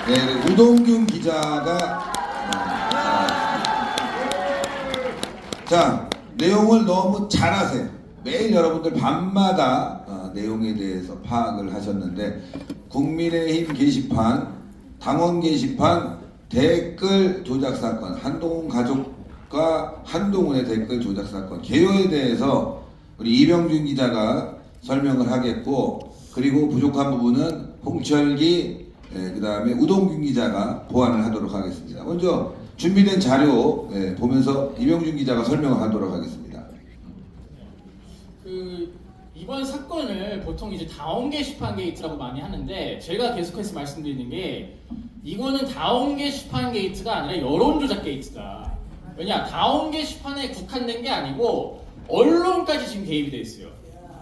네, 우동균 기자가 자, 내용을 너무 잘 아세요. 매일 여러분들 밤마다 내용에 대해서 파악을 하셨는데 국민의힘 게시판, 당원 게시판 댓글 조작 사건, 한동훈 가족과 한동훈의 댓글 조작 사건 개요에 대해서 우리 이병준 기자가 설명을 하겠고, 그리고 부족한 부분은 홍철기, 그 다음에 우동균 기자가 보완을 하도록 하겠습니다. 먼저 준비된 자료 보면서 이병준 기자가 설명을 하도록 하겠습니다. 이번 사건을 보통 이제 다운 게시판 게이트라고 많이 하는데, 제가 계속해서 말씀드리는 게 이거는 다운 게시판 게이트가 아니라 여론 조작 게이트다. 왜냐, 다운 게시판에 국한된 게 아니고 언론까지 지금 개입이 돼 있어요.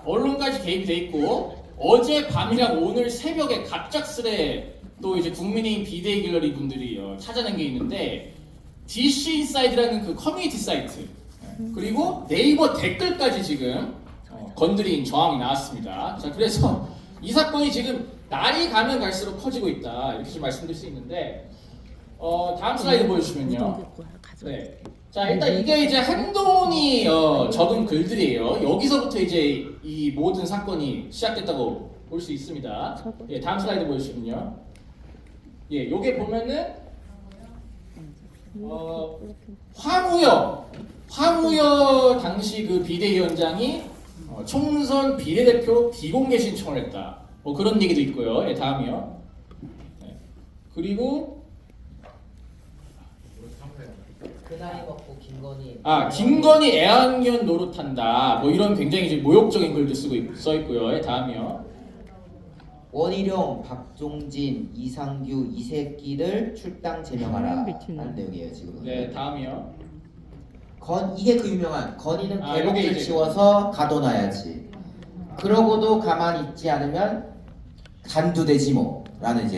언론까지 개입이 돼 있고, 어제 밤이랑 오늘 새벽에 갑작스레 또 이제 국민의힘 비대위 갤러리 분들이 찾아낸 게 있는데, DC 인사이드라는 그 커뮤니티 사이트, 그리고 네이버 댓글까지 지금 건드린 정황이 나왔습니다. 자, 그래서 이 사건이 지금 날이 가면 갈수록 커지고 있다, 이렇게 좀 말씀드릴 수 있는데, 다음 슬라이드 보여주시면요. 네. 자, 일단 이게 이제 한동훈이 적은 글들이에요. 여기서부터 이제 이 모든 사건이 시작됐다고 볼 수 있습니다. 예, 다음 슬라이드 보여주시면요. 예, 요게 보면은 화무여 당시 그 비대위원장이 총선 비례대표 비공개 신청을 했다, 뭐 그런 얘기도 있고요. 예, 다음이요. 네. 그리고 그 나이 먹고 김건희 애완견 노릇한다, 뭐 이런 굉장히 이제 모욕적인 글도 써 있고요. 예, 다음이요. 원희룡, 박종진, 이상규 이 새끼들 출당 제명하라 라는 내용이에요 지금. 네, 다음이요. 이게 그 유명한 건희는 요게 개복을 이제 씌워서 가둬놔야지. 그러고도 가만히 있지 않으면 간두되지 뭐 라는,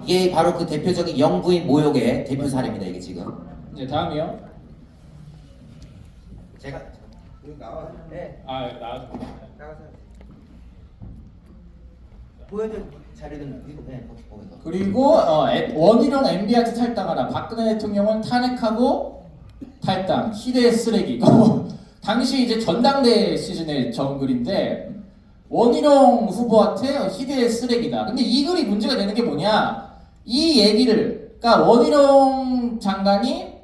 이게 바로 그 대표적인 영부인 모욕의 대표 사례입니다 이게 지금. 네, 다음이요. 제가 나와. 네, 나와줘. 나가서 보여줄 자료는 보면서. 그리고 원희룡 MB한테 탈당하라. 박근혜 대통령은 탄핵하고 탈당. 희대의 쓰레기. 당시 이제 전당대 시즌에 적은 글인데, 원희룡 후보한테 희대의 쓰레기다. 근데 이 글이 문제가 되는 게 뭐냐? 이 얘기를, 그러니까 원희룡 장관이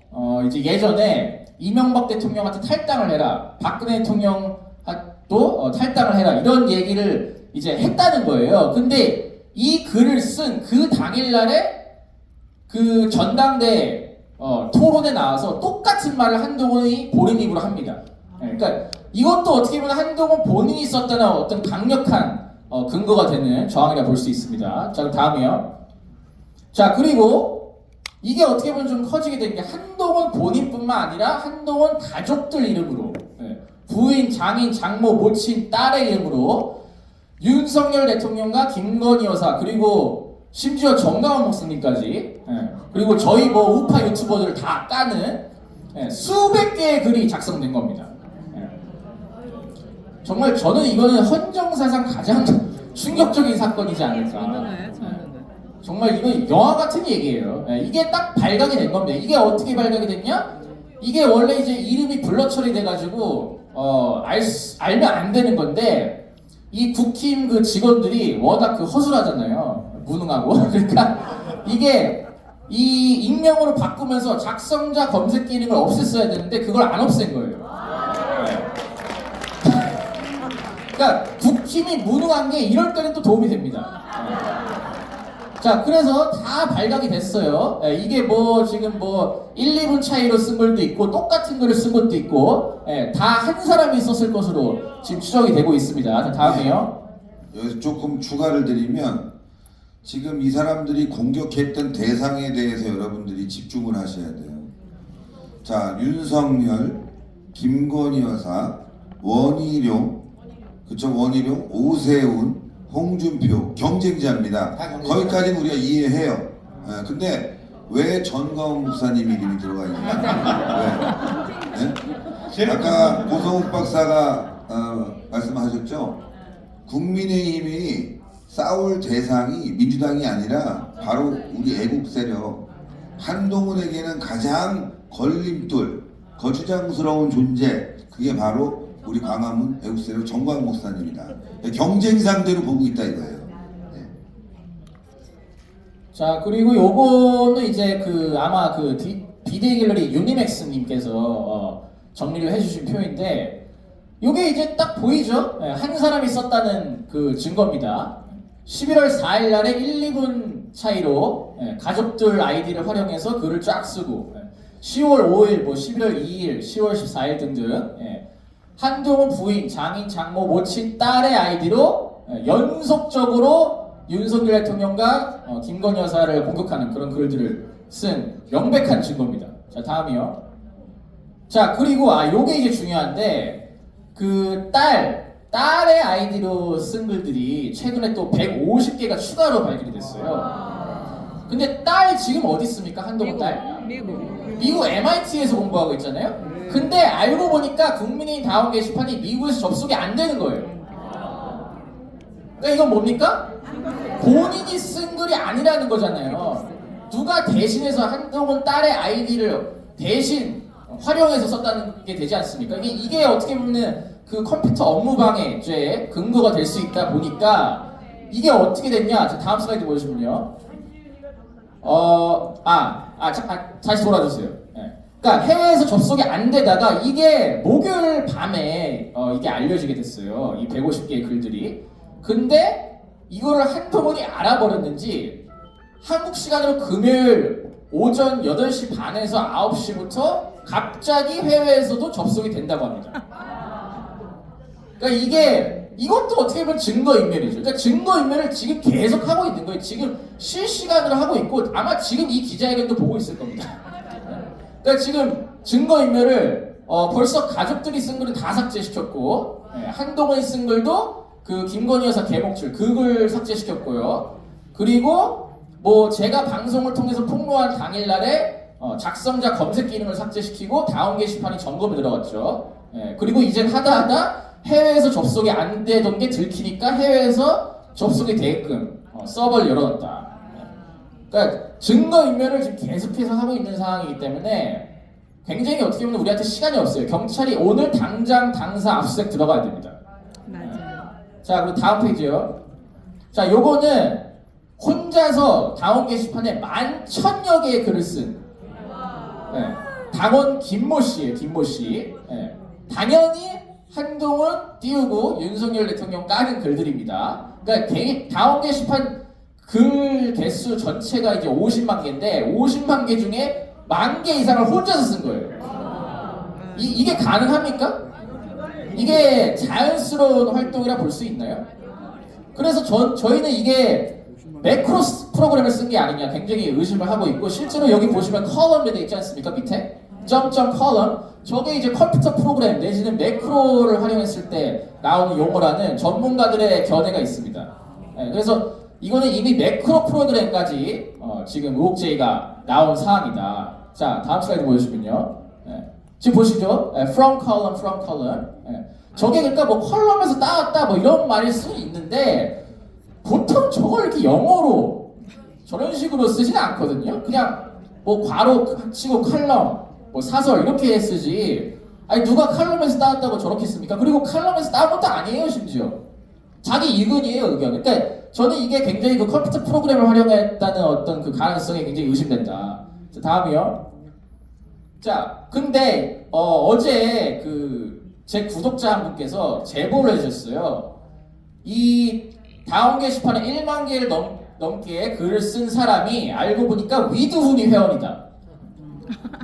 이제 예전에 이명박 대통령한테 탈당을 해라, 박근혜 대통령도 탈당을 해라, 이런 얘기를 이제 했다는 거예요. 근데 이 글을 쓴 그 당일날에 그 전당대 토론에 나와서 똑같은 말을 한동훈이 본인 입으로 합니다. 그러니까 이것도 어떻게 보면 한동훈 본인이 썼다는 어떤 강력한 근거가 되는 저항이라 볼 수 있습니다. 자, 다음이요. 자, 그리고 이게 어떻게 보면 좀 커지게 된 게, 한동훈 본인뿐만 아니라 한동훈 가족들 이름으로, 부인, 장인, 장모, 모친, 딸의 이름으로 윤석열 대통령과 김건희 여사, 그리고 심지어 정강원 목사님까지, 그리고 저희 뭐 우파 유튜버들을 다 까는 수백 개의 글이 작성된 겁니다. 정말 저는 이거는 헌정사상 가장 충격적인 사건이지 않을까. 정말 이거 영화 같은 얘기예요. 이게 딱 발각이 된 겁니다. 이게 어떻게 발각이 됐냐? 이게 원래 이제 이름이 블러 처리돼가지고 알면 안 되는 건데, 이 국힘 그 직원들이 워낙 그 허술하잖아요. 무능하고. 그러니까 이게 이 익명으로 바꾸면서 작성자 검색 기능을 없앴어야 되는데 그걸 안 없앤 거예요. 그러니까 국힘이 무능한 게 이럴 때는 또 도움이 됩니다. 자, 그래서 다 발각이 됐어요. 이게 뭐 지금 뭐 1, 2분 차이로 쓴 글도 있고 똑같은 글을 쓴 것도 있고, 다 한 사람이 썼을 것으로 지금 추정이 되고 있습니다. 자, 다음이요. 여기서 조금 추가를 드리면, 지금 이 사람들이 공격했던 대상에 대해서 여러분들이 집중을 하셔야 돼요. 자, 윤석열, 김건희 여사, 원희룡, 그쵸, 원희룡, 오세훈, 홍준표 경쟁자입니다. 거기까지는 우리가 이해해요. 근데 왜 전가훈 목사님 이름이 들어가 있냐? 왜? 아까 고성욱 박사가 말씀하셨죠? 국민의힘이 싸울 대상이 민주당이 아니라 바로 우리 애국 세력 한동훈에게는 가장 걸림돌, 거추장스러운 존재, 그게 바로 우리 광화문 애국 세력 정광 목사님이다. 경쟁 상대로 보고 있다 이거예요. 네. 자, 그리고 요거는 이제 아마 비데이 갤러리 유니맥스님께서 정리를 해주신 표인데, 요게 이제 딱 보이죠? 예, 한 사람이 썼다는 그 증거입니다. 11월 4일 날에 1, 2분 차이로 가족들 아이디를 활용해서 글을 쫙 쓰고, 10월 5일, 뭐 11월 2일, 10월 14일 등등 한동훈 부인, 장인, 장모, 모친, 딸의 아이디로 연속적으로 윤석열 대통령과 김건희 여사를 공격하는 그런 글들을 쓴 명백한 증거입니다. 자, 다음이요. 자, 그리고 요게 이제 중요한데, 딸의 아이디로 쓴 글들이 최근에 또 150개가 추가로 발견이 됐어요. 근데 딸 지금 어디 있습니까? 한동훈 딸? 미국 MIT에서 공부하고 있잖아요. 근데 알고 보니까 국민의힘 다운 게시판이 미국에서 접속이 안 되는 거예요. 그러니까 이건 뭡니까? 본인이 쓴 글이 아니라는 거잖아요. 누가 대신해서 한동훈 딸의 아이디를 대신 활용해서 썼다는 게 되지 않습니까? 이게 어떻게 보면 그 컴퓨터 업무방해죄의 근거가 될 수 있다 보니까 이게 어떻게 됐냐? 다음 슬라이드 보여주면요. 다시 돌아주세요. 네. 그러니까 해외에서 접속이 안 되다가 이게 목요일 밤에 이게 알려지게 됐어요. 이 150개의 글들이. 근데 이거를 한동훈이 알아버렸는지 한국 시간으로 금요일 오전 8시 반에서 9시부터 갑자기 해외에서도 접속이 된다고 합니다. 그러니까 이것도 어떻게 보면 증거인멸이죠. 그러니까 증거인멸을 지금 계속 하고 있는 거예요. 지금 실시간으로 하고 있고 아마 지금 이 기자회견도 보고 있을 겁니다. 그러니까 지금 증거인멸을 벌써 가족들이 쓴 글은 다 삭제시켰고, 한동훈이 쓴 글도 그 김건희 여사 개목줄 그 글 삭제시켰고요. 그리고 뭐 제가 방송을 통해서 폭로한 당일날에 작성자 검색 기능을 삭제시키고 다운 게시판이 점검에 들어갔죠. 그리고 이제 하다 해외에서 접속이 안 되던 게 들키니까 해외에서 접속이 되게끔 서버를 열어놨다. 그러니까 증거인멸을 지금 계속해서 하고 있는 상황이기 때문에 굉장히 어떻게 보면 우리한테 시간이 없어요. 경찰이 오늘 당장 당사 압수수색 들어가야 됩니다. 맞아요. 자, 그리고 다음 페이지요. 자, 요거는 혼자서 다운 게시판에 11,000여 개의 글을 쓴 당원 김모 씨예요. 김모 씨. 당연히 한동훈 띄우고 윤석열 대통령 까는 글들입니다. 그러니까 다운 게시판 글 개수 전체가 이제 50만 개인데 50만 개 중에 10,000개 이상을 혼자서 쓴 거예요. 이게 가능합니까? 이게 자연스러운 활동이라 볼 수 있나요? 그래서 저희는 이게 매크로 프로그램을 쓴 게 아니냐 굉장히 의심을 하고 있고, 실제로 여기 보시면 컬럼이 되어 있지 않습니까? 밑에 점점 컬럼, 저게 이제 컴퓨터 프로그램 내지는 매크로를 활용했을 때 나오는 용어라는 전문가들의 견해가 있습니다. 그래서 이거는 이미 매크로 프로그램까지 지금 의혹제기가 나온 사안이다. 자, 다음 슬라이드 보여주시면요. 지금 보시죠. from column. 저게 그러니까 뭐 컬럼에서 따왔다 뭐 이런 말일 수는 있는데 보통 저걸 이렇게 영어로 저런 식으로 쓰지는 않거든요. 그냥 뭐 괄호 치고 칼럼, 뭐 사설 이렇게 쓰지. 아니 누가 칼럼에서 따왔다고 저렇게 씁니까? 그리고 칼럼에서 따온 것도 아니에요, 심지어. 자기 이근이에요, 의견. 그러니까 저는 이게 굉장히 그 컴퓨터 프로그램을 활용했다는 어떤 그 가능성이 굉장히 의심된다. 자, 다음이요. 자, 근데 어제 제 구독자 한 분께서 제보를 해주셨어요. 이 다운 게시판에 1만 개를 넘게 글을 쓴 사람이 알고 보니까 위드훈이 회원이다.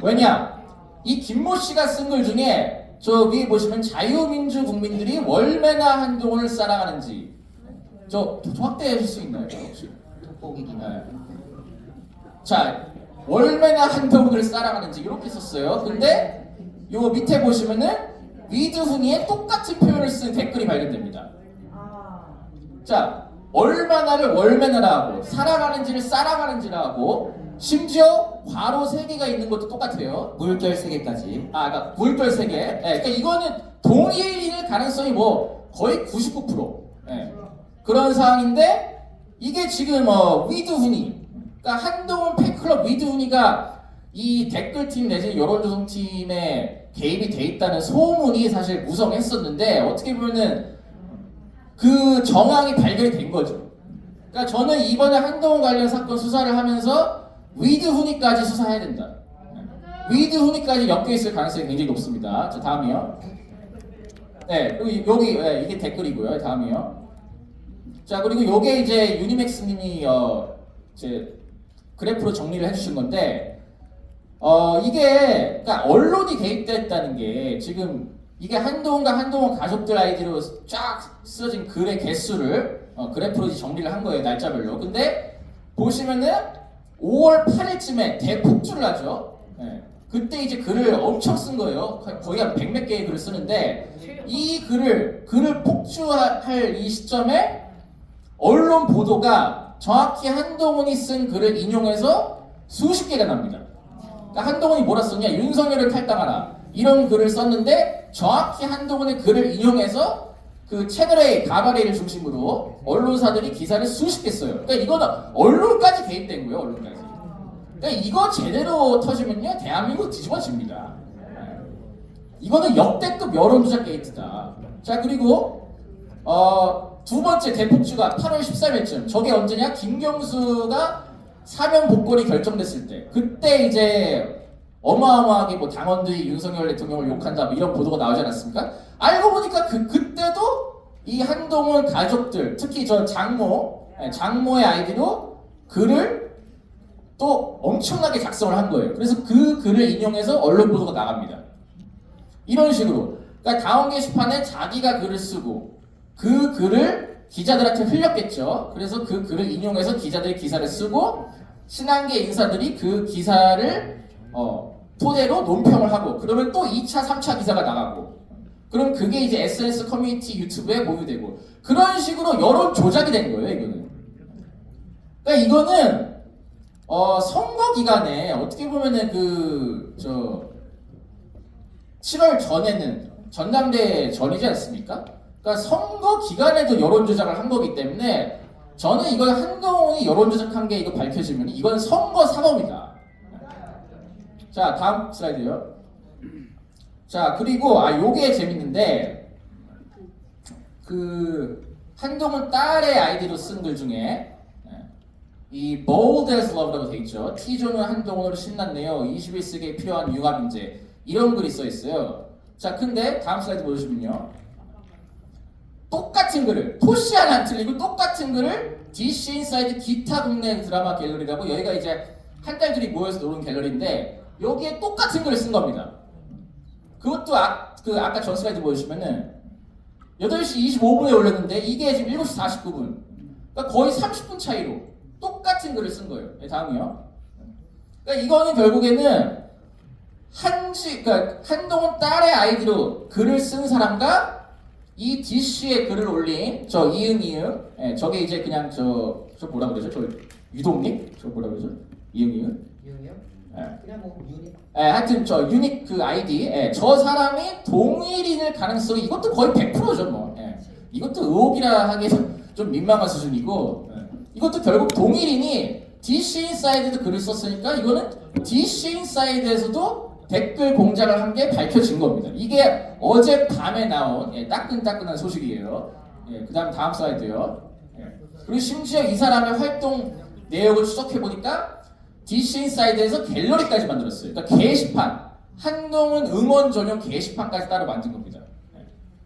왜냐? 이 김모 씨가 쓴 글 중에 저 위에 보시면 자유민주 국민들이 월매나 한동훈을 사랑하는지 저 확대해 줄 수 있나요? 혹시? 자, 월매나 한동훈을 사랑하는지 이렇게 썼어요. 근데 요 밑에 보시면은 위드훈이의 똑같은 표현을 쓴 댓글이 발견됩니다. 자, 얼마나를 월매나라 하고 사랑하는지를 사랑하는지라 하고 심지어 괄호 3개가 있는 것도 똑같아요. 물결 3개까지. 그러니까 물결 3개. 그러니까 이거는 동일일 가능성이 뭐 거의 99%. 그런 상황인데 이게 지금 위드훈이, 그러니까 한동훈 팬클럽 위드훈이가 이 댓글팀 내지 여론조성팀에 개입이 돼 있다는 소문이 사실 무성했었는데 어떻게 보면은 그 정황이 발견이 된 거죠. 그러니까 저는 이번에 한동훈 관련 사건 수사를 하면서 위드훈이까지 수사해야 된다. 위드훈이까지 엮여 있을 가능성이 굉장히 높습니다. 자, 다음이요. 네, 그리고 여기 이게 댓글이고요. 다음이요. 자, 그리고 요게 이제 유니맥스님이 이제 그래프로 정리를 해주신 건데, 이게 그러니까 언론이 개입됐다는 게 지금 이게 한동훈과 한동훈 가족들 아이디로 쫙 쓰여진 글의 개수를 그래프로 이제 정리를 한 거예요, 날짜별로. 근데 보시면은 5월 8일쯤에 대폭주를 하죠. 네. 그때 이제 글을 엄청 쓴 거예요. 거의 한 100몇 개의 글을 쓰는데 이 글을 폭주할 이 시점에 언론 보도가 정확히 한동훈이 쓴 글을 인용해서 수십 개가 납니다. 그러니까 한동훈이 뭐라 썼냐? 윤석열을 탈당하라. 이런 글을 썼는데 정확히 한동훈의 글을 인용해서 그 채널A, 가바레이를 중심으로 언론사들이 기사를 수십 개 써요. 그러니까 이거는 언론까지 개입된 거예요, 언론까지. 그러니까 이거 제대로 터지면요, 대한민국 뒤집어집니다. 이거는 역대급 여론조작 게이트다. 자, 그리고 두 번째 대폭주가 8월 13일쯤. 저게 언제냐? 김경수가 사면 복권이 결정됐을 때. 그때 이제 어마어마하게 뭐 당원들이 윤석열 대통령을 욕한다 뭐 이런 보도가 나오지 않았습니까? 알고 보니까 그때도 이 한동훈 가족들, 특히 저 장모의 아이디로 글을 또 엄청나게 작성을 한 거예요. 그래서 그 글을 인용해서 언론 보도가 나갑니다. 이런 식으로. 그러니까 다운 게시판에 자기가 글을 쓰고 그 글을 기자들한테 흘렸겠죠. 그래서 그 글을 인용해서 기자들이 기사를 쓰고 친한계 인사들이 그 기사를 토대로 논평을 하고 그러면 또 2차, 3차 기사가 나가고 그럼 그게 이제 SNS 커뮤니티 유튜브에 공유되고 그런 식으로 여론 조작이 된 거예요, 이거는. 그러니까 이거는 선거 기간에 어떻게 보면은 7월 전에는 전당대회 전이지 않습니까? 그러니까 선거 기간에도 여론 조작을 한 거기 때문에 저는 이건 한동훈이 여론 조작한 게 이거 밝혀지면 이건 선거 사범이다. 자, 다음 슬라이드요. 자, 그리고 요게 재밌는데 한동훈 딸의 아이디로 쓴 글 중에 이 bold as love라고 돼 있죠. T조는 한동훈으로 신났네요. 21세기에 필요한 융합 인재. 이런 글이 써 있어요. 자, 근데 다음 슬라이드 보여주시면요. 똑같은 글을 토시 하나 안 틀리고 똑같은 글을 DC 인사이드 기타 국내 드라마 갤러리라고 여기가 이제 한 달들이 모여서 노는 갤러리인데 여기에 똑같은 글을 쓴 겁니다. 그것도 아까 전 슬라이드 보여주시면은 8시 25분에 올렸는데 이게 지금 7시 49분. 그러니까 거의 30분 차이로 똑같은 글을 쓴 거예요. 네, 다음이요. 그러니까 이거는 결국에는 그러니까 한동훈 딸의 아이디로 글을 쓴 사람과 이 DC에 글을 올린 저 이응이응, 저게 이제 그냥 저 뭐라 그러죠? 저 유동님? 저 뭐라 그러죠? 이응이응? 이응이요? 그냥 뭐 유닛. 하여튼 저 유닉 그 아이디, 저 사람이 동일인일 가능성이 이것도 거의 100%죠 뭐. 이것도 의혹이라 하기에는 좀 민망한 수준이고, 이것도 결국 동일인이 DC 인사이드도 글을 썼으니까 이거는 DC 인사이드에서도 댓글 공작을 한 게 밝혀진 겁니다. 이게 어제 밤에 나온 따끈따끈한 소식이에요. 그 다음 슬라이드요. 그리고 심지어 이 사람의 활동 내역을 추적해보니까 DC 인사이드에서 갤러리까지 만들었어요. 그러니까 게시판, 한동훈 응원 전용 게시판까지 따로 만든 겁니다.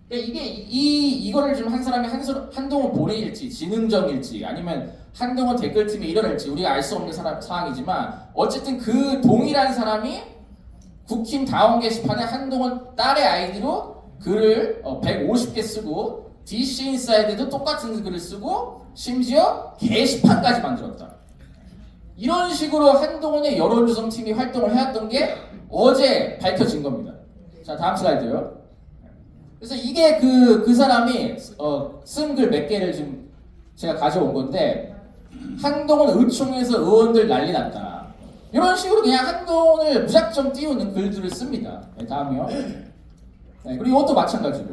그러니까 이게 이거를 좀 한 사람이 한동훈 본인일지, 지능정일지, 아니면 한동훈 댓글팀의 일원일지 우리가 알 수 없는 상황이지만 어쨌든 그 동일한 사람이 국힘 다운 게시판에 한동훈 딸의 아이디로 글을 150개 쓰고 DC 인사이드도 똑같은 글을 쓰고 심지어 게시판까지 만들었다. 이런 식으로 한동훈의 여론조성팀이 활동을 해왔던 게 어제 밝혀진 겁니다. 자, 다음 슬라이드요. 그래서 이게 그 사람이 쓴 글 몇 개를 지금 제가 가져온 건데 한동훈 의총에서 의원들 난리 났다. 이런 식으로 그냥 한동훈을 무작정 띄우는 글들을 씁니다. 네, 다음이요. 그리고 이것도 마찬가지로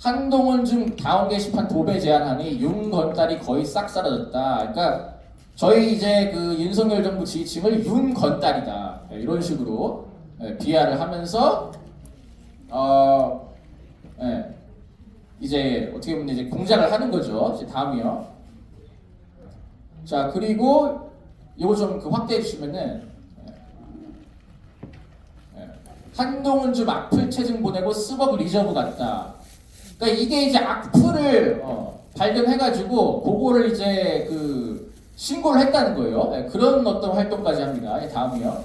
한동훈 중 다운 게시판 도배 제한하니 윤건달이 거의 싹 사라졌다. 그러니까 저희 이제 그 윤석열 정부 지지층을 윤건달이다. 이런 식으로 비하를 하면서 이제 어떻게 보면 이제 공작을 하는 거죠. 이제 다음이요. 자, 그리고 이거 좀 그 확대해 주시면은 한동훈 좀 악플 체증 보내고 스벅 리저브 같다. 그러니까 이게 이제 악플을 발견해가지고 그거를 이제 그 신고를 했다는 거예요. 그런 어떤 활동까지 합니다. 다음이요.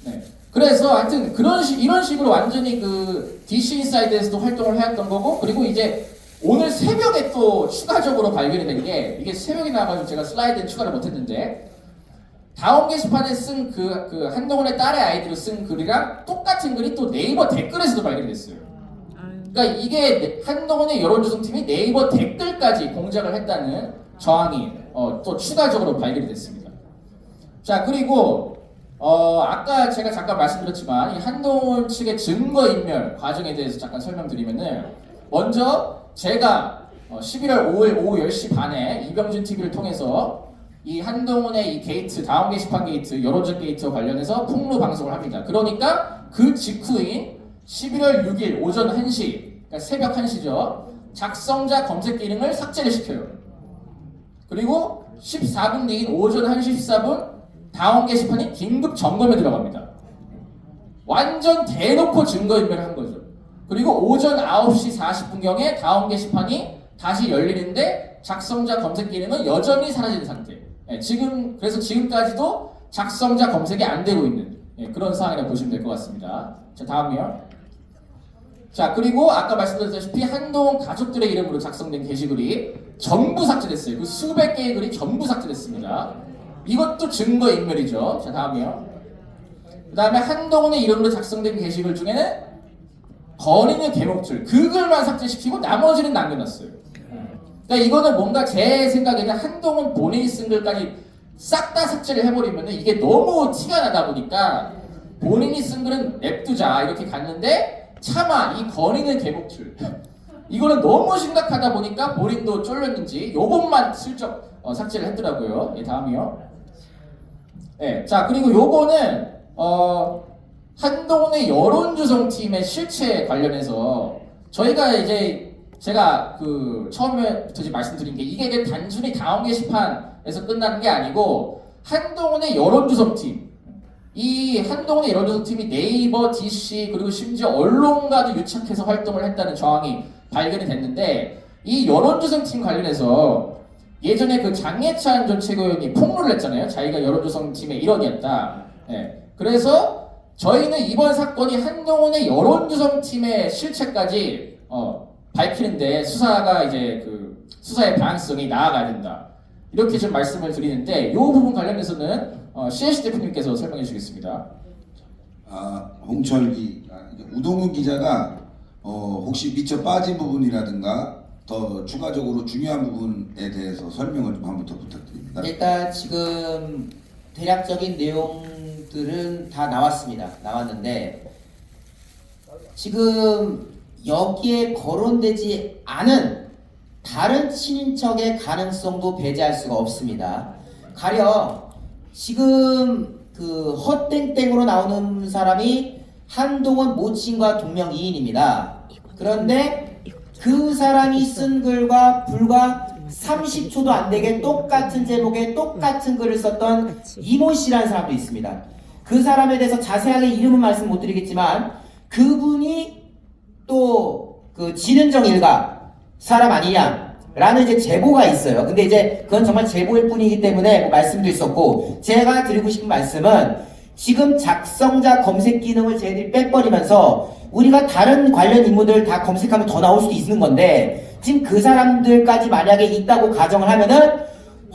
네. 그래서 하여튼 이런 식으로 완전히 그 DC 인사이드에서도 활동을 해왔던 거고, 그리고 이제 오늘 새벽에 또 추가적으로 발견이 된 게, 이게 새벽에 나와가지고 제가 슬라이드에 추가를 못했는데, 다운 게시판에 쓴 그 한동훈의 딸의 아이디로 쓴 글이랑 똑같은 글이 또 네이버 댓글에서도 발견이 됐어요. 그러니까 이게 한동훈의 여론조성팀이 네이버 댓글까지 공작을 했다는 정황이 또 추가적으로 발견이 됐습니다. 자, 그리고 아까 제가 잠깐 말씀드렸지만 이 한동훈 측의 증거인멸 과정에 대해서 잠깐 설명드리면은, 먼저 제가 11월 5일 오후 10시 반에 이병준 TV를 통해서 이 한동훈의 이 게이트, 다운 게시판 게이트, 여론전 게이트와 관련해서 폭로 방송을 합니다. 그러니까 그 직후인 11월 6일 오전 1시, 그러니까 새벽 1시죠. 작성자 검색 기능을 삭제를 시켜요. 그리고 14분 뒤인 오전 1시 14분 다운 게시판이 긴급 점검에 들어갑니다. 완전 대놓고 증거인멸을 한 거죠. 그리고 오전 9시 40분경에 다운 게시판이 다시 열리는데 작성자 검색 기능은 여전히 사라진 상태. 그래서 지금까지도 작성자 검색이 안 되고 있는 그런 상황이라고 보시면 될 것 같습니다. 자, 다음이요. 자, 그리고 아까 말씀드렸다시피 한동훈 가족들의 이름으로 작성된 게시글이 전부 삭제됐어요. 그 수백 개의 글이 전부 삭제됐습니다. 이것도 증거인멸이죠. 자, 다음이요. 그 다음에 한동훈의 이름으로 작성된 게시글 중에는 건인의 대목줄 그 글만 삭제시키고 나머지는 남겨놨어요. 그러니까 이거는 뭔가 제 생각에는 한동훈 본인이 쓴 글까지 싹 다 삭제를 해버리면 이게 너무 티가 나다 보니까 본인이 쓴 글은 냅두자 이렇게 갔는데, 차마 이 건인의 대목줄 이거는 너무 심각하다 보니까 본인도 쫄렸는지 요것만 슬쩍 삭제를 했더라고요. 다음이요. 자, 그리고 요거는 한동훈의 여론조성팀의 실체 관련해서 저희가 이제 제가 그 처음에부터 말씀드린 게, 이게 이제 단순히 다운 게시판에서 끝나는 게 아니고 한동훈의 여론조성팀, 이 한동훈의 여론조성팀이 네이버, DC 그리고 심지어 언론과도 유착해서 활동을 했다는 정황이 발견이 됐는데, 이 여론조성팀 관련해서 예전에 그 장예찬 전 최고위원이 폭로를 했잖아요. 자기가 여론조성팀의 일원이었다. 그래서 저희는 이번 사건이 한동훈의 여론조성팀의 실체까지 밝히는데 수사가 이제 그 수사의 방향성이 나아가야 된다. 이렇게 좀 말씀을 드리는데, 이 부분 관련해서는 CLC 대표님께서 설명해 주시겠습니다. 홍철기 우동훈 기자가 혹시 미처 빠진 부분이라든가 더 추가적으로 중요한 부분에 대해서 설명을 좀 한번 더 부탁드립니다. 일단 지금 대략적인 내용들은 다 나왔는데, 지금 여기에 거론되지 않은 다른 친인척의 가능성도 배제할 수가 없습니다. 가령 지금 그 헛땡땡으로 나오는 사람이 한동훈 모친과 동명이인입니다. 그런데 그 사람이 쓴 글과 불과 30초도 안 되게 똑같은 제목에 똑같은 글을 썼던 이모 씨라는 사람도 있습니다. 그 사람에 대해서 자세하게 이름은 말씀 못 드리겠지만, 그분이 또 그 진은정 일가 사람 아니냐라는 이제 제보가 있어요. 근데 이제 그건 정말 제보일 뿐이기 때문에 뭐 말씀도 있었고, 제가 드리고 싶은 말씀은 지금 작성자 검색 기능을 저희들이 빼버리면서 우리가 다른 관련 인물들 다 검색하면 더 나올 수도 있는 건데, 지금 그 사람들까지 만약에 있다고 가정을 하면은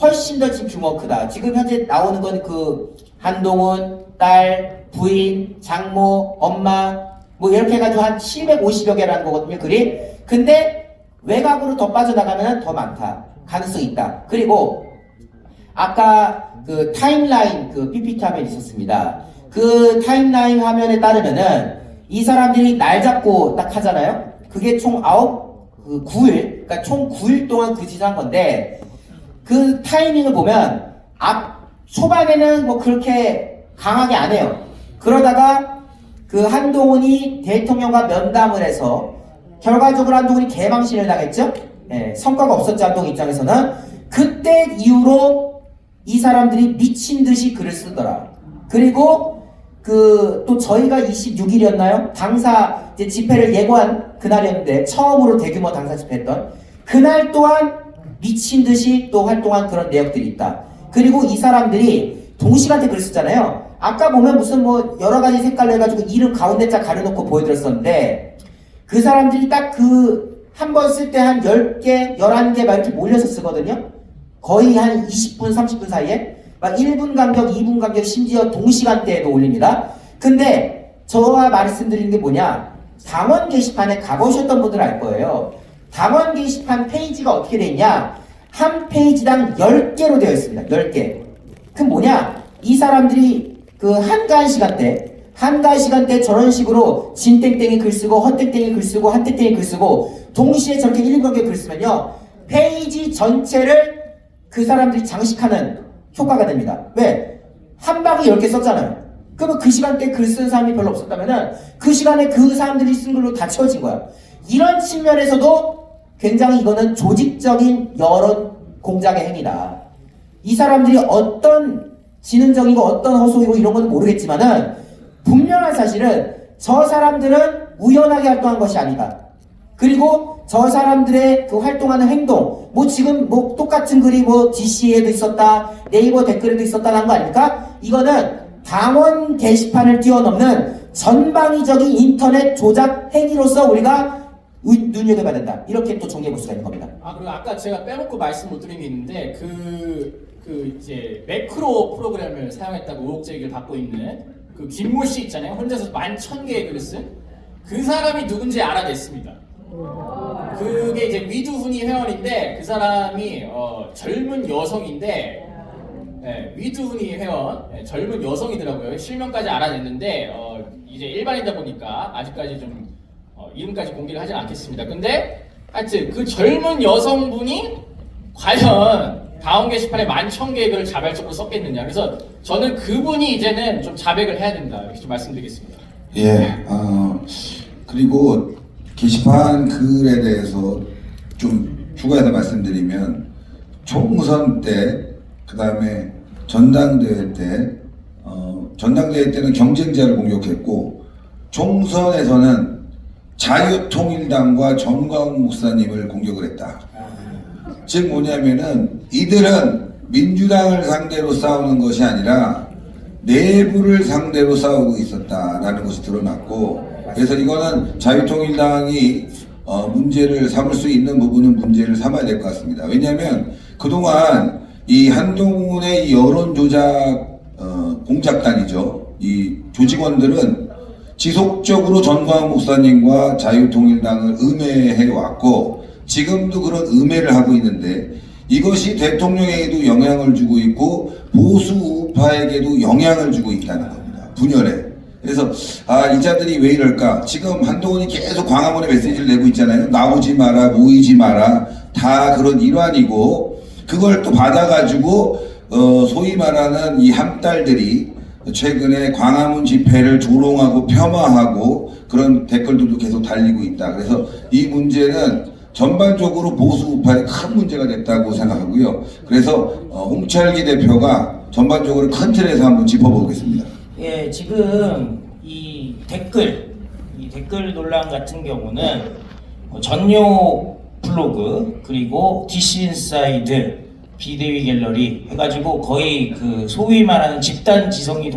훨씬 더 지금 규모가 크다. 지금 현재 나오는 건 그 한동훈, 딸, 부인, 장모, 엄마 뭐 이렇게 해가지고 한 750여 개라는 거거든요, 글이. 근데 외곽으로 더 빠져나가면 더 많다. 가능성이 있다. 그리고 아까 그 타임라인 그 PPT 화면이 있었습니다. 그 타임라인 화면에 따르면은 이 사람들이 날 잡고 딱 하잖아요. 그게 총 9일, 그러니까 총 9일 동안 그 짓을 한 건데 그 타이밍을 보면 초반에는 뭐 그렇게 강하게 안 해요. 그러다가 그 한동훈이 대통령과 면담을 해서 결과적으로 한동훈이 개망신을 당했죠. 예, 성과가 없었죠. 한동훈 입장에서는. 그때 이후로 이 사람들이 미친 듯이 글을 쓰더라. 그리고 또 저희가 26일이었나요? 당사 이제 집회를 예고한 그날이었는데 처음으로 대규모 당사 집회했던 그날 또한 미친 듯이 또 활동한 그런 내역들이 있다. 그리고 이 사람들이 동시간대 글을 쓰잖아요. 아까 보면 무슨 뭐 여러 가지 색깔로 해가지고 이름 가운데 짝 가려놓고 보여드렸었는데 그 사람들이 딱 한 번 쓸 때 한 10개, 11개 막 이렇게 몰려서 쓰거든요. 거의 한 20분, 30분 사이에 막 1분 간격, 2분 간격, 심지어 동시간대에도 올립니다. 근데 저와 말씀드리는 게 뭐냐, 당원 게시판에 가보셨던 분들 알 거예요. 당원 게시판 페이지가 어떻게 돼 있냐, 한 페이지당 10개로 되어 있습니다. 10개. 그럼 뭐냐, 이 사람들이 그 한가한 시간대 저런 식으로 진땡땡이 글 쓰고 헛땡땡이 글 쓰고 한땡땡이 글 쓰고 동시에 저렇게 1분 간격 글 쓰면요, 페이지 전체를 그 사람들이 장식하는 효과가 됩니다. 왜? 한 방에 10개 썼잖아요. 그러면 그 시간대에 글 쓰는 사람이 별로 없었다면은 그 시간에 그 사람들이 쓴 글로 다 채워진 거야. 이런 측면에서도 굉장히 이거는 조직적인 여론 공작의 행위다. 이 사람들이 어떤 지능적이고 어떤 허소이고 이런 건 모르겠지만은 분명한 사실은 저 사람들은 우연하게 활동한 것이 아니다. 그리고 저 사람들의 그 활동하는 행동, 뭐 지금 뭐 똑같은 글이 뭐 DC에도 있었다, 네이버 댓글에도 있었다는 거 아닙니까? 이거는 당원 게시판을 뛰어넘는 전방위적인 인터넷 조작 행위로서 우리가 눈여겨봐야 된다. 이렇게 또 정리해 볼 수가 있는 겁니다. 그리고 아까 제가 빼먹고 말씀 못 드린 게 있는데 이제 매크로 프로그램을 사용했다고 의혹 제기를 받고 있는 그 김모 씨 있잖아요. 혼자서 11,000개의 글을 쓴 그 사람이 누군지 알아냈습니다. 그게 이제 위두훈이 회원인데 그 사람이 젊은 여성인데, 위두훈이 회원, 젊은 여성이더라고요. 실명까지 알아냈는데 이제 일반인이다 보니까 아직까지 좀 이름까지 공개를 하진 않겠습니다. 근데 하여튼 그 젊은 여성분이 과연 다음 게시판에 11,000개의 글을 자발적으로 썼겠느냐. 그래서 저는 그분이 이제는 좀 자백을 해야 된다. 이렇게 좀 말씀드리겠습니다. 예, 그리고 게시판 글에 대해서 좀 추가해서 말씀드리면 총선 때, 그 다음에 전당대회 때, 전당대회 때는 경쟁자를 공격했고 총선에서는 자유통일당과 정광훈 목사님을 공격을 했다. 즉 뭐냐면은 이들은 민주당을 상대로 싸우는 것이 아니라 내부를 상대로 싸우고 있었다라는 것이 드러났고, 그래서 이거는 자유통일당이 문제를 삼을 수 있는 부분은 문제를 삼아야 될 것 같습니다. 왜냐하면 그동안 이 한동훈의 여론조작 공작단이죠. 이 조직원들은 지속적으로 전광훈 목사님과 자유통일당을 음해해 왔고 지금도 그런 음해를 하고 있는데 이것이 대통령에게도 영향을 주고 있고 보수 우파에게도 영향을 주고 있다는 겁니다. 분열에. 그래서 이 자들이 왜 이럴까? 지금 한동훈이 계속 광화문에 메시지를 내고 있잖아요. 나오지 마라, 모이지 마라. 다 그런 일환이고 그걸 또 받아가지고 소위 말하는 이 함달들이 최근에 광화문 집회를 조롱하고 폄하하고 그런 댓글들도 계속 달리고 있다. 그래서 이 문제는 전반적으로 보수 우파에 큰 문제가 됐다고 생각하고요. 그래서 홍철기 대표가 전반적으로 큰 틀에서 한번 짚어보겠습니다. 예, 지금 이 댓글 논란 같은 경우는 전요 블로그 그리고 DC인사이드 비대위 갤러리 해가지고 거의 그 소위 말하는 집단 지성이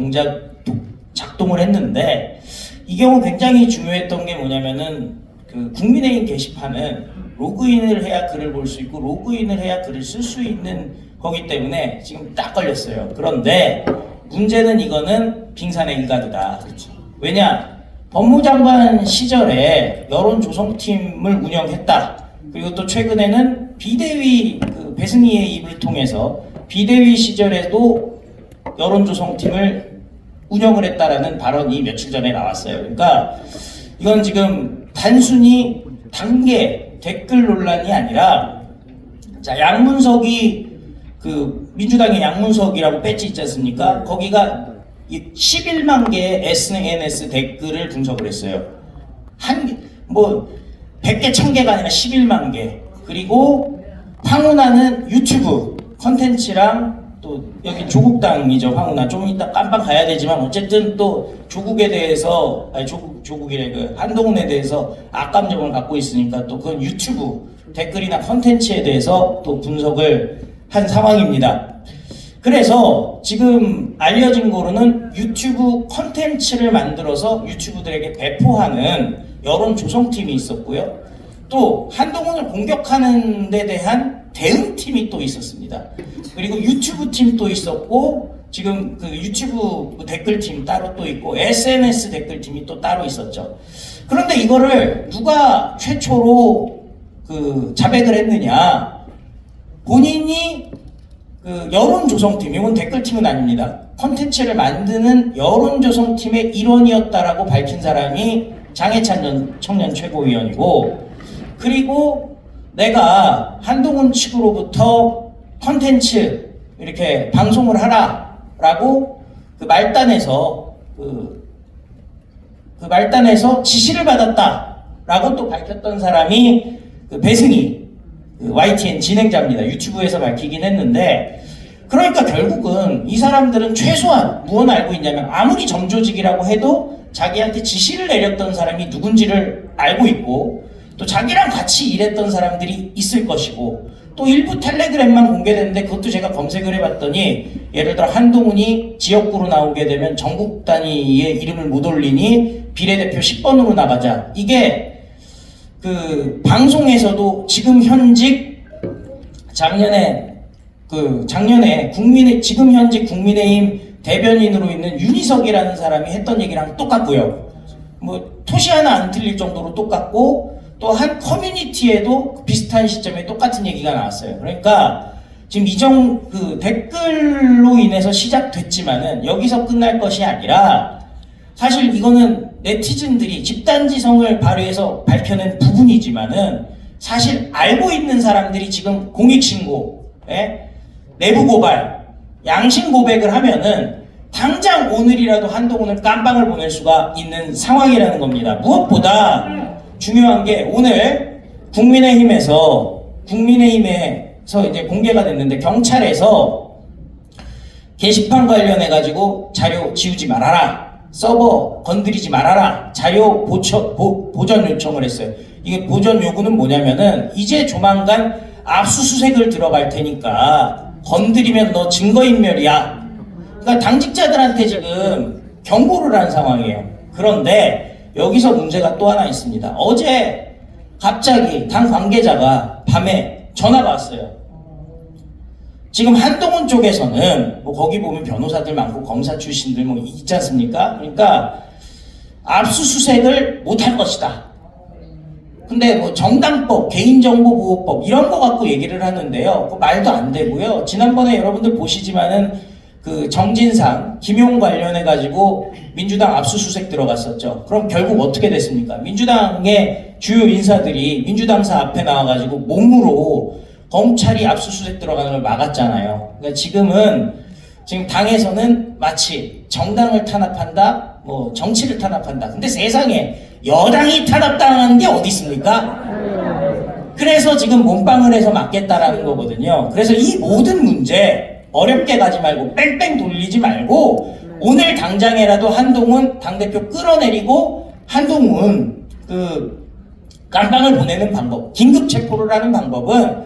작동을 했는데 이 경우 굉장히 중요했던 게 뭐냐면은 그 국민의힘 게시판은 로그인을 해야 글을 볼 수 있고 로그인을 해야 글을 쓸 수 있는 거기 때문에 지금 딱 걸렸어요. 그런데 문제는 이거는 빙산의 일각이다. 그렇죠. 왜냐? 법무장관 시절에 여론조성팀을 운영했다. 그리고 또 최근에는 비대위 배승희의 입을 통해서 비대위 시절에도 여론조성팀을 운영을 했다라는 발언이 며칠 전에 나왔어요. 그러니까 이건 지금 단순히 단계 댓글 논란이 아니라 자 양문석이 그 민주당의 양문석이라고 배지 있지 않습니까? 거기가 11만 개의 SNS 댓글을 분석을 했어요. 뭐 100개, 1000개가 아니라 11만 개. 그리고 황운하는 유튜브 컨텐츠랑 또 여기 조국당이죠. 황운하 좀 이따 깜빡 가야 되지만 어쨌든 또 조국에 대해서 아니 조국이래 그 한동훈에 대해서 악감정을 갖고 있으니까 또 그건 유튜브 댓글이나 컨텐츠에 대해서 또 분석을 한 상황입니다. 그래서 지금 알려진 거로는 유튜브 컨텐츠를 만들어서 유튜브들에게 배포하는 여론 조성팀이 있었고요. 또 한동훈을 공격하는 데 대한 대응팀이 또 있었습니다. 그리고 유튜브 팀도 있었고 지금 그 유튜브 댓글팀 따로 또 있고 SNS 댓글팀이 또 따로 있었죠. 그런데 이거를 누가 최초로 그 자백을 했느냐? 본인이 그 여론조성팀, 이건 댓글팀은 아닙니다. 컨텐츠를 만드는 여론조성팀의 일원이었다라고 밝힌 사람이 장해찬 청년 최고위원이고, 그리고 내가 한동훈 측으로부터 컨텐츠 이렇게 방송을 하라라고 그 말단에서 지시를 받았다라고 또 밝혔던 사람이 그 배승희 그 YTN 진행자입니다. 유튜브에서 밝히긴 했는데, 그러니까 결국은 이 사람들은 최소한 무엇 알고 있냐면 아무리 정조직이라고 해도 자기한테 지시를 내렸던 사람이 누군지를 알고 있고 또 자기랑 같이 일했던 사람들이 있을 것이고, 또 일부 텔레그램만 공개됐는데 그것도 제가 검색을 해봤더니 예를 들어 한동훈이 지역구로 나오게 되면 전국 단위의 이름을 못 올리니 비례대표 10번으로 나가자, 이게 그 방송에서도 지금 현직 작년에 지금 현직 국민의힘 대변인으로 있는 윤희석이라는 사람이 했던 얘기랑 똑같고요. 뭐 토시 하나 안 틀릴 정도로 똑같고, 또 한 커뮤니티에도 비슷한 시점에 똑같은 얘기가 나왔어요. 그러니까 지금 그 댓글로 인해서 시작됐지만은 여기서 끝날 것이 아니라, 사실 이거는 네티즌들이 집단지성을 발휘해서 밝혀낸 부분이지만은 사실 알고 있는 사람들이 지금 공익신고, 내부 고발, 양심 고백을 하면은 당장 오늘이라도 한동훈을 깜빵을 보낼 수가 있는 상황이라는 겁니다. 무엇보다 중요한 게 오늘 국민의힘에서 이제 공개가 됐는데, 경찰에서 게시판 관련해 가지고 자료 지우지 말아라, 서버 건드리지 말아라, 자료 보전 요청을 했어요. 이게 보전 요구는 뭐냐면은 이제 조만간 압수수색을 들어갈 테니까 건드리면 너 증거인멸이야. 그러니까 당직자들한테 지금 경고를 한 상황이에요. 그런데 여기서 문제가 또 하나 있습니다. 어제 갑자기 당 관계자가 밤에 전화가 왔어요. 지금 한동훈 쪽에서는 뭐 거기 보면 변호사들 많고 검사 출신들 뭐 있지 않습니까? 그러니까 압수수색을 못할 것이다. 근데 뭐 정당법, 개인정보보호법 이런 거 갖고 얘기를 하는데요. 그 말도 안 되고요. 지난번에 여러분들 보시지만은 그 정진상, 김용 관련해 가지고 민주당 압수수색 들어갔었죠. 그럼 결국 어떻게 됐습니까? 민주당의 주요 인사들이 민주당사 앞에 나와 가지고 몸으로 검찰이 압수수색 들어가는 걸 막았잖아요. 그러니까 지금 당에서는 마치 정당을 탄압한다, 뭐 정치를 탄압한다. 근데 세상에 여당이 탄압당하는 게 어디 있습니까? 그래서 지금 몸빵을 해서 막겠다라는 거거든요. 그래서 이 모든 문제 어렵게 가지 말고 뺑뺑 돌리지 말고 오늘 당장에라도 한동훈 당대표 끌어내리고 한동훈 그 깜빵을 보내는 방법, 긴급 체포를 하는 방법은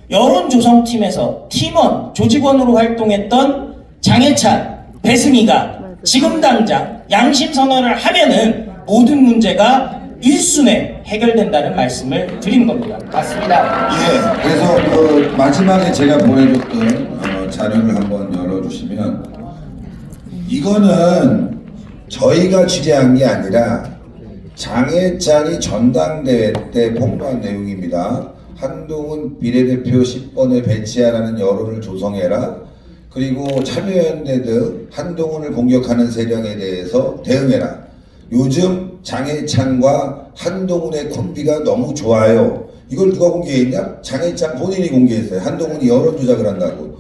여론조성팀에서 팀원, 조직원으로 활동했던 장해찬, 배승희가 지금 당장 양심선언을 하면은 모든 문제가 일순에 해결된다는 말씀을 드린 겁니다. 맞습니다. 예, 그래서 그 마지막에 제가 보내줬던 자료를 한번 열어주시면, 이거는 저희가 취재한 게 아니라 장해찬이 전당대회 때 폭로한 내용입니다. 한동훈 비례대표 10번에 배치하라는 여론을 조성해라. 그리고 참여연대 등 한동훈을 공격하는 세력에 대해서 대응해라. 요즘 장해찬과 한동훈의 콤비가 너무 좋아요. 이걸 누가 공개했냐? 장해찬 본인이 공개했어요. 한동훈이 여론 조작을 한다고.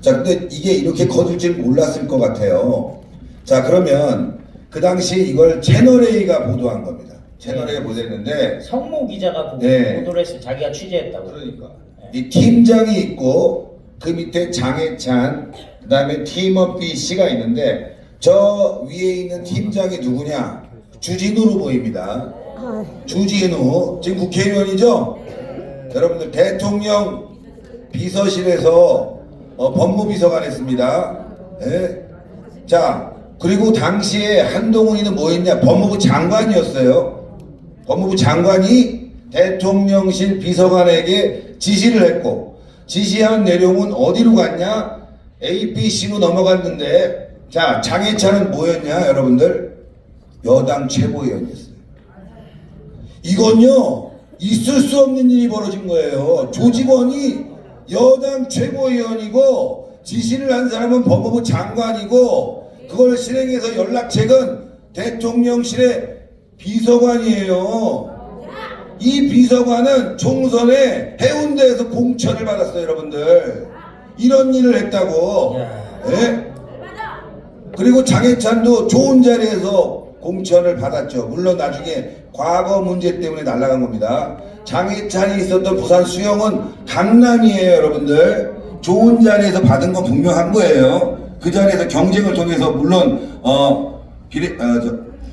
자, 근데 이게 이렇게 커질 줄 몰랐을 것 같아요. 자, 그러면 그 당시 이걸 채널A가 보도한 겁니다. 채널A가 보도했는데, 성모 기자가 네. 보도를 했어요. 자기가 취재했다고. 그러니까 이 팀장이 있고 그 밑에 장해찬, 그 다음에 팀업 B씨가 있는데, 저 위에 있는 팀장이 누구냐? 주진우로 보입니다. 주진우 지금 국회의원이죠? 여러분들 대통령 비서실에서 법무비서관 했습니다. 예? 자, 그리고 당시에 한동훈이는 뭐 했냐? 법무부 장관이었어요. 법무부 장관이 대통령실 비서관에게 지시를 했고, 지시한 내용은 어디로 갔냐? A, B, C로 넘어갔는데, 자, 장해찬은 뭐였냐, 여러분들? 여당 최고위원이었어요. 이건요, 있을 수 없는 일이 벌어진 거예요. 조직원이 여당 최고위원이고, 지시를 한 사람은 법무부 장관이고, 그걸 실행해서 연락책은 대통령실의 비서관이에요. 이 비서관은 총선에 해운대에서 공천을 받았어요, 여러분들. 이런 일을 했다고. 예? 그리고 장해찬도 좋은 자리에서 공천을 받았죠. 물론 나중에 과거 문제 때문에 날아간 겁니다. 장해찬이 있었던 부산 수영은 강남이에요, 여러분들. 좋은 자리에서 받은 건 분명한 거예요. 그 자리에서 경쟁을 통해서 물론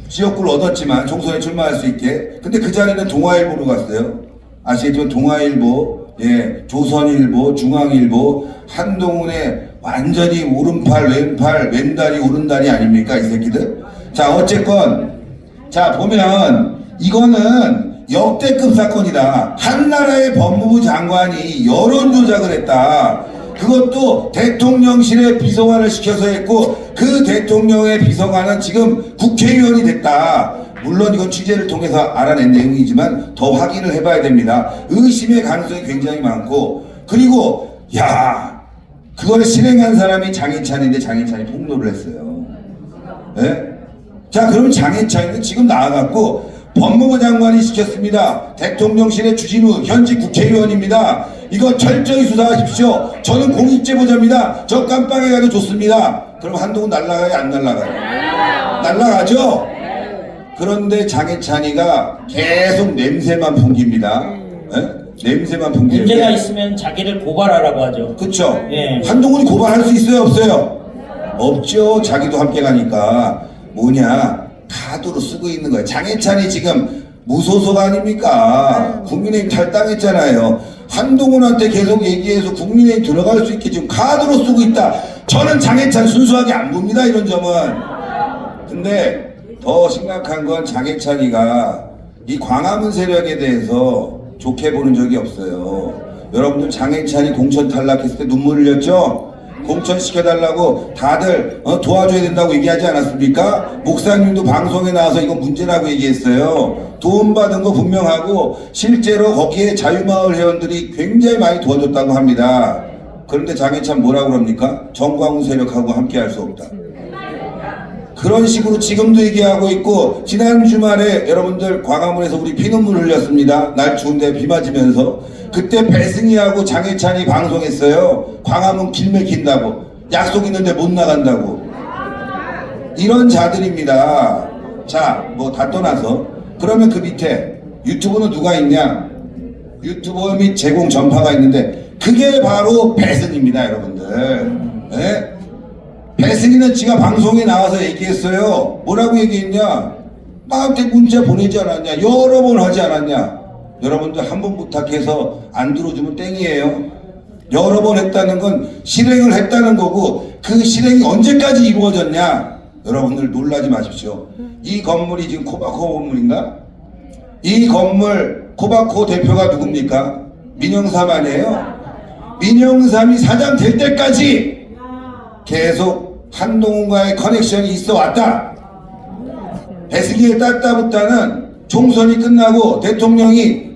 지역구를 얻었지만 총선에 출마할 수 있게. 근데 그 자리는 동아일보로 갔어요. 아시겠지만 동아일보, 예, 조선일보, 중앙일보, 한동훈의 완전히 오른팔, 왼팔, 왼다리, 오른다리 아닙니까, 이 새끼들? 자, 어쨌건, 자, 보면, 이거는 역대급 사건이다. 한나라의 법무부 장관이 여론조작을 했다. 그것도 대통령실의 비서관을 시켜서 했고, 그 대통령의 비서관은 지금 국회의원이 됐다. 물론 이건 취재를 통해서 알아낸 내용이지만 더 확인을 해봐야 됩니다. 의심의 가능성이 굉장히 많고, 그리고 야, 그걸 실행한 사람이 장해찬인데 장해찬이 폭로를 했어요. 네? 자, 그러면 장해찬은 지금 나와갖고 법무부 장관이 시켰습니다. 대통령실의 주진우 현직 국회의원입니다. 이거 철저히 수사하십시오. 저는 공익제보자입니다. 저 깜빵에 가도 좋습니다. 그럼 한동훈 날라가요, 안 날라가요? 날라가죠? 그런데 장해찬이가 계속 냄새만 풍깁니다. 네? 냄새만 풍기는데 문제가 있으면 자기를 고발하라고 하죠. 그쵸? 예. 한동훈이 고발할 수 있어요, 없어요? 없죠. 자기도 함께 가니까. 뭐냐, 카드로 쓰고 있는 거예요. 장해찬이 지금 무소속 아닙니까? 국민의힘 탈당했잖아요. 한동훈한테 계속 얘기해서 국민의힘 들어갈 수 있게 지금 카드로 쓰고 있다. 저는 장해찬 순수하게 안 봅니다, 이런 점은. 근데 더 심각한 건 장해찬이가 이 광화문 세력에 대해서 좋게 보는 적이 없어요. 여러분들 장해찬이 공천 탈락했을 때 눈물 흘렸죠? 공천 시켜달라고 다들 도와줘야 된다고 얘기하지 않았습니까? 목사님도 방송에 나와서 이건 문제라고 얘기했어요. 돈 받은 거 분명하고 실제로 거기에 자유마을 회원들이 굉장히 많이 도와줬다고 합니다. 그런데 장해찬 뭐라고 그럽니까? 정광훈 세력하고 함께 할 수 없다. 그런 식으로 지금도 얘기하고 있고, 지난 주말에 여러분들 광화문에서 우리 피눈물 흘렸습니다. 날 추운데 비 맞으면서. 그때 배승희하고 장해찬이 방송했어요. 광화문 길 막힌다고, 약속 있는데 못 나간다고. 이런 자들입니다. 자, 뭐 다 떠나서 그러면 그 밑에 유튜브는 누가 있냐? 유튜버 및 제공 전파가 있는데 그게 바로 배승희입니다, 여러분들. 네? 배승희는 지가 방송에 나와서 얘기했어요. 뭐라고 얘기했냐? 나한테 문자 보내지 않았냐? 여러 번 하지 않았냐? 여러분들 한 번 부탁해서 안 들어주면 땡이에요. 여러 번 했다는 건 실행을 했다는 거고, 그 실행이 언제까지 이루어졌냐? 여러분들 놀라지 마십시오. 이 건물이 지금 코바코 건물인가? 이 건물 코바코 대표가 누굽니까? 민영삼 아니에요? 민영삼이 사장 될 때까지 계속 한동훈과의 커넥션이 있어 왔다. 배승희의 따따붙다는 총선이 끝나고 대통령이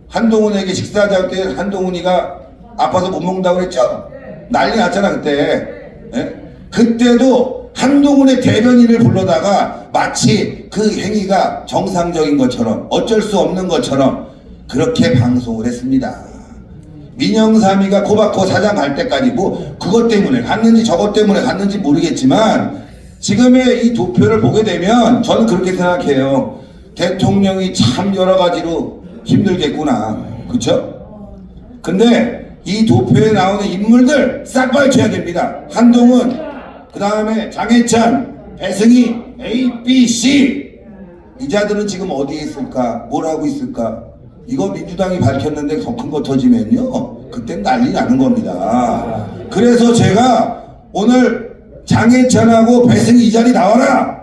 한동훈에게 식사할 때 한동훈이가 아파서 못 먹는다고 그랬죠? 난리 났잖아, 그때. 예? 그때도 한동훈의 대변인을 불러다가 마치 그 행위가 정상적인 것처럼 어쩔 수 없는 것처럼 그렇게 방송을 했습니다. 민영삼이가 코바코 사장 갈 때까지 뭐 그것 때문에 갔는지 저것 때문에 갔는지 모르겠지만 지금의 이 도표를 보게 되면 저는 그렇게 생각해요. 대통령이 참 여러 가지로 힘들겠구나. 그쵸? 근데 이 도표에 나오는 인물들 싹 밝혀야 됩니다. 한동훈, 그 다음에 장해찬, 배승희, A, B, C 이 자들은 지금 어디에 있을까? 뭘 하고 있을까? 이거 민주당이 밝혔는데 더 큰 거 터지면요 그땐 난리 나는 겁니다. 그래서 제가 오늘 장해찬하고 배승희 이 자리 나와라.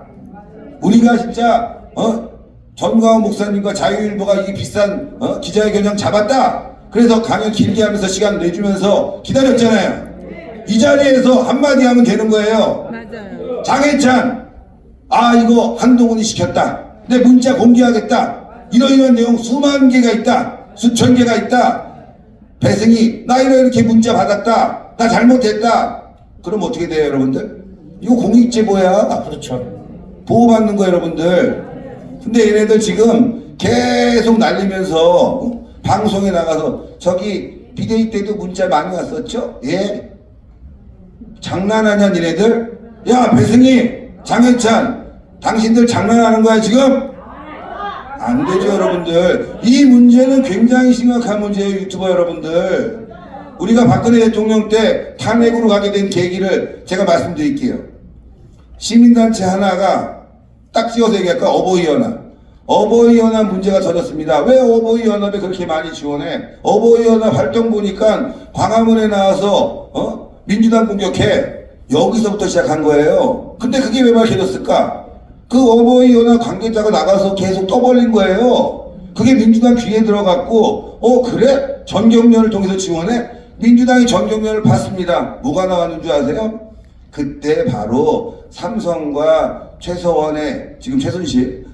우리가 진짜 전광훈 목사님과 자유일보가 이 비싼 기자회견장 잡았다. 그래서 강연 길게 하면서 시간 내주면서 기다렸잖아요. 이 자리에서 한마디 하면 되는 거예요. 맞아요. 장해찬, 아 이거 한동훈이 시켰다. 내 문자 공개하겠다. 이런 내용 수만 개가 있다. 수천 개가 있다. 배승희, 나 이렇게 문자 받았다. 나 잘못했다. 그럼 어떻게 돼요, 여러분들? 이거 공익제보야. 그렇죠. 보호받는 거예요, 여러분들. 근데 얘네들 지금 계속 날리면서 방송에 나가서 저기 비대위 때도 문자 많이 왔었죠? 예? 장난하냐 니네들? 야 배승희, 장해찬 당신들 장난하는 거야 지금? 안 되죠 여러분들. 이 문제는 굉장히 심각한 문제예요. 유튜버 여러분들, 우리가 박근혜 대통령 때 탄핵으로 가게 된 계기를 제가 말씀드릴게요. 시민단체 하나가 딱 찍어서 얘기할까? 어버이연합. 어버이연합 문제가 터졌습니다. 왜 어버이연합에 그렇게 많이 지원해? 어버이연합 활동 보니까 광화문에 나와서 민주당 공격해. 여기서부터 시작한 거예요. 근데 그게 왜 밝혀졌을까? 그 어버이연합 관계자가 나가서 계속 떠벌린 거예요. 그게 민주당 귀에 들어갔고 그래? 전경련을 통해서 지원해? 민주당이 전경련을 받습니다. 뭐가 나왔는 줄 아세요? 그때 바로 삼성과 최서원의 지금 최순실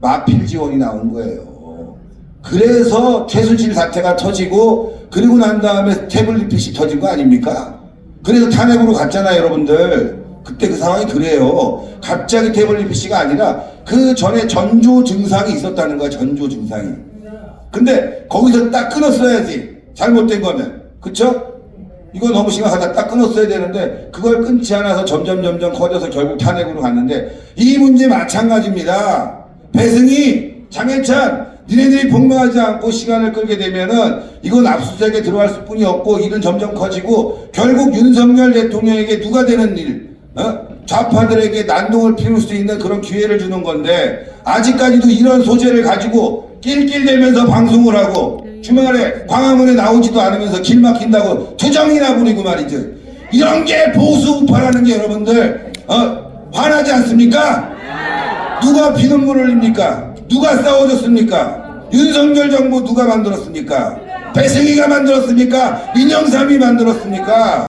마필 지원이 나온 거예요. 그래서 최순실 사태가 터지고 그리고 난 다음에 태블릿 PC 터진 거 아닙니까? 그래서 탄핵으로 갔잖아요 여러분들. 그때 그 상황이 그래요. 갑자기 태블릿 PC가 아니라 그 전에 전조 증상이 있었다는 거야. 전조 증상이. 근데 거기서 딱 끊었어야지. 잘못된 거면. 그쵸? 이거 너무 심각하다. 딱 끊었어야 되는데 그걸 끊지 않아서 점점 커져서 결국 탄핵으로 갔는데 이 문제 마찬가지입니다. 배승희, 장해찬 니네들이 복무하지 않고 시간을 끌게 되면은 이건 압수수색에 들어갈 수뿐이 없고 일은 점점 커지고 결국 윤석열 대통령에게 누가 되는 일, 좌파들에게 난동을 피울 수 있는 그런 기회를 주는 건데 아직까지도 이런 소재를 가지고 낄낄대면서 방송을 하고 주말에 광화문에 나오지도 않으면서 길 막힌다고 투정이나 부리고 말이죠. 이런 게 보수 우파라는 게 여러분들 화나지 않습니까? 누가 피눈물을 흘립니까? 누가 싸워줬습니까? 윤석열 정부 누가 만들었습니까? 배승희가 만들었습니까? 민영삼이 만들었습니까?